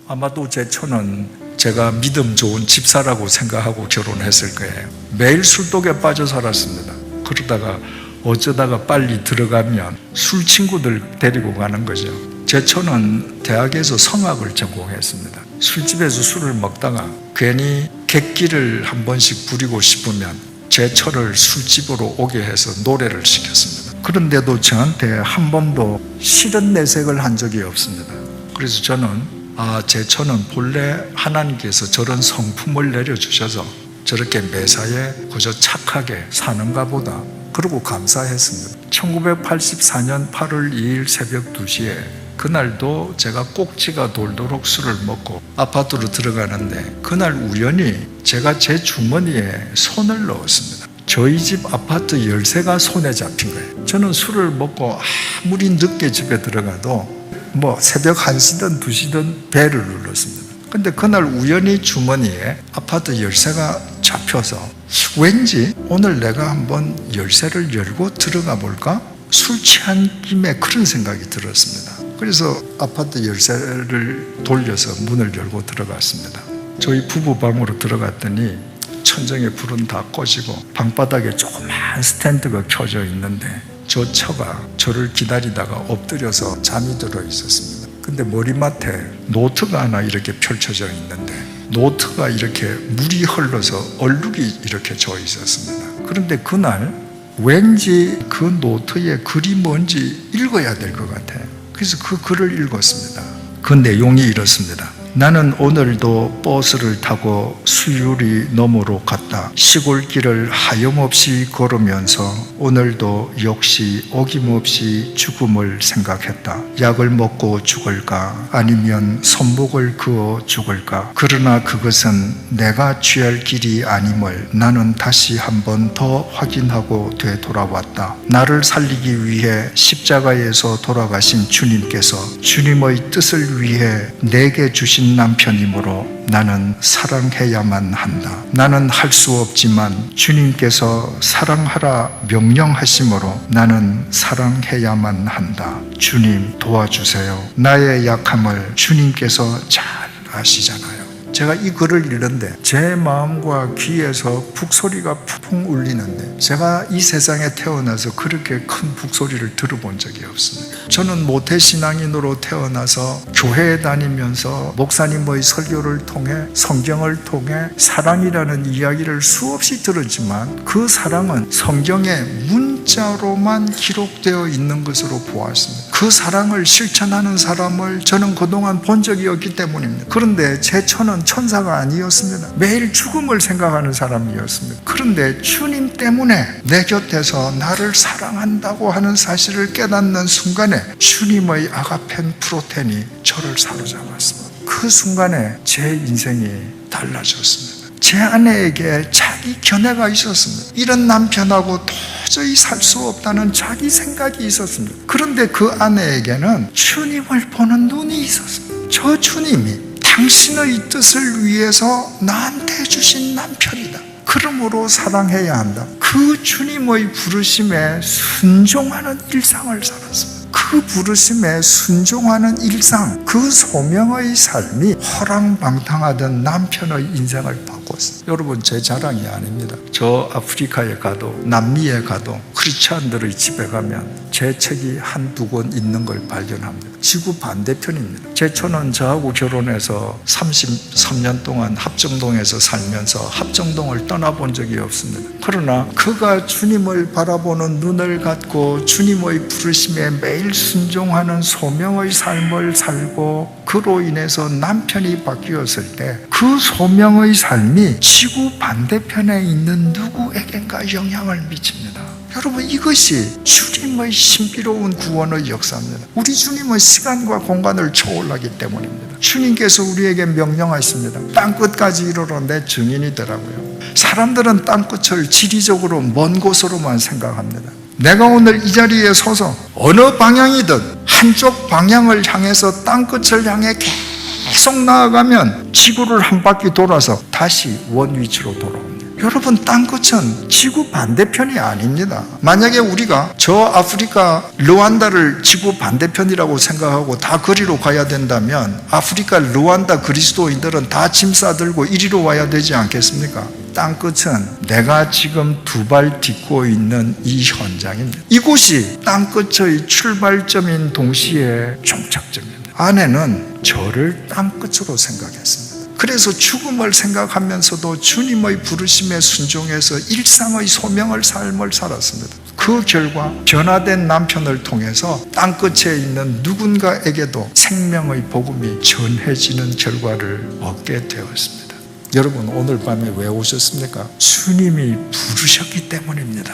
아마도 제 처는 제가 믿음 좋은 집사라고 생각하고 결혼했을 거예요. 매일 술독에 빠져 살았습니다. 그러다가 어쩌다가 빨리 들어가면 술 친구들 데리고 가는 거죠. 제 처는 대학에서 성악을 전공했습니다. 술집에서 술을 먹다가 괜히 객기를 한 번씩 부리고 싶으면 제 처를 술집으로 오게 해서 노래를 시켰습니다. 그런데도 저한테 한 번도 싫은 내색을 한 적이 없습니다. 그래서 저는 제 처는 본래 하나님께서 저런 성품을 내려주셔서 저렇게 매사에 그저 착하게 사는가 보다, 그러고 감사했습니다. 1984년 8월 2일 새벽 2시에 그날도 제가 꼭지가 돌도록 술을 먹고 아파트로 들어가는데 그날 우연히 제가 제 주머니에 손을 넣었습니다. 저희 집 아파트 열쇠가 손에 잡힌 거예요. 저는 술을 먹고 아무리 늦게 집에 들어가도 새벽 1시든 2시든 벨을 눌렀습니다. 근데 그날 우연히 주머니에 아파트 열쇠가 잡혀서 왠지 오늘 내가 한번 열쇠를 열고 들어가 볼까? 술 취한 김에 그런 생각이 들었습니다. 그래서 아파트 열쇠를 돌려서 문을 열고 들어갔습니다. 저희 부부방으로 들어갔더니 천정에 불은 다 꺼지고 방바닥에 조그만 스탠드가 켜져 있는데 저 처가 저를 기다리다가 엎드려서 잠이 들어 있었습니다. 근데 머리맡에 노트가 하나 이렇게 펼쳐져 있는데 노트가 이렇게 물이 흘러서 얼룩이 이렇게 져 있었습니다. 그런데 그날 왠지 그 노트에 글이 뭔지 읽어야 될 것 같아요. 그래서 그 글을 읽었습니다. 그 내용이 이렇습니다. 나는 오늘도 버스를 타고 수유리 너머로 갔다. 시골길을 하염없이 걸으면서 오늘도 역시 어김없이 죽음을 생각했다. 약을 먹고 죽을까 아니면 손목을 그어 죽을까. 그러나 그것은 내가 취할 길이 아님을 나는 다시 한 번 더 확인하고 되돌아왔다. 나를 살리기 위해 십자가에서 돌아가신 주님께서 주님의 뜻을 위해 내게 주신 남편이므로 나는 사랑해야만 한다. 나는 할 수 없지만 주님께서 사랑하라 명령하심으로 나는 사랑해야만 한다. 주님 도와주세요. 나의 약함을 주님께서 잘 아시잖아요. 제가 이 글을 읽는데 제 마음과 귀에서 북소리가 푹 울리는데 제가 이 세상에 태어나서 그렇게 큰 북소리를 들어본 적이 없습니다. 저는 모태신앙인으로 태어나서 교회에 다니면서 목사님의 설교를 통해 성경을 통해 사랑이라는 이야기를 수없이 들었지만 그 사랑은 성경에 문자로만 기록되어 있는 것으로 보았습니다. 그 사랑을 실천하는 사람을 저는 그동안 본 적이 없기 때문입니다. 그런데 제 처는 천사가 아니었습니다. 매일 죽음을 생각하는 사람이었습니다. 그런데 주님 때문에 내 곁에서 나를 사랑한다고 하는 사실을 깨닫는 순간에 주님의 아가펜 프로텐이 저를 사로잡았습니다. 그 순간에 제 인생이 달라졌습니다. 제 아내에게 자기 견해가 있었습니다. 이런 남편하고 도저히 살 수 없다는 자기 생각이 있었습니다. 그런데 그 아내에게는 주님을 보는 눈이 있었습니다. 저 주님이 당신의 뜻을 위해서 나한테 주신 남편이다. 그러므로 사랑해야 한다. 그 주님의 부르심에 순종하는 일상을 살았습니다. 그 부르심에 순종하는 일상, 그 소명의 삶이 허랑방탕하던 남편의 인생을 바꿨습니다. 여러분, 제 자랑이 아닙니다. 저 아프리카에 가도 남미에 가도 크리스찬들의 집에 가면 제 책이 한두 권 있는 걸 발견합니다. 지구 반대편입니다. 제 처는 저하고 결혼해서 33년 동안 합정동에서 살면서 합정동을 떠나본 적이 없습니다. 그러나 그가 주님을 바라보는 눈을 갖고 주님의 부르심에 매일 순종하는 소명의 삶을 살고 그로 인해서 남편이 바뀌었을 때 그 소명의 삶이 지구 반대편에 있는 누구에겐가 영향을 미칩니다. 여러분, 이것이 주님의 신비로운 구원의 역사입니다. 우리 주님은 시간과 공간을 초월하기 때문입니다. 주님께서 우리에게 명령하십니다. 땅끝까지 이르러 내 증인이 되라고요. 사람들은 땅끝을 지리적으로 먼 곳으로만 생각합니다. 내가 오늘 이 자리에 서서 어느 방향이든 한쪽 방향을 향해서 땅끝을 향해 계속 나아가면 지구를 한 바퀴 돌아서 다시 원위치로 돌아옵니다. 여러분, 땅끝은 지구 반대편이 아닙니다. 만약에 우리가 저 아프리카 르완다를 지구 반대편이라고 생각하고 다 거리로 가야 된다면 아프리카 르완다 그리스도인들은 다 짐 싸들고 이리로 와야 되지 않겠습니까? 땅끝은 내가 지금 두 발 딛고 있는 이 현장입니다. 이곳이 땅끝의 출발점인 동시에 종착점입니다. 아내는 저를 땅끝으로 생각했습니다. 그래서 죽음을 생각하면서도 주님의 부르심에 순종해서 일상의 소명을 삶을 살았습니다. 그 결과 변화된 남편을 통해서 땅끝에 있는 누군가에게도 생명의 복음이 전해지는 결과를 얻게 되었습니다. 여러분, 오늘 밤에 왜 오셨습니까? 주님이 부르셨기 때문입니다.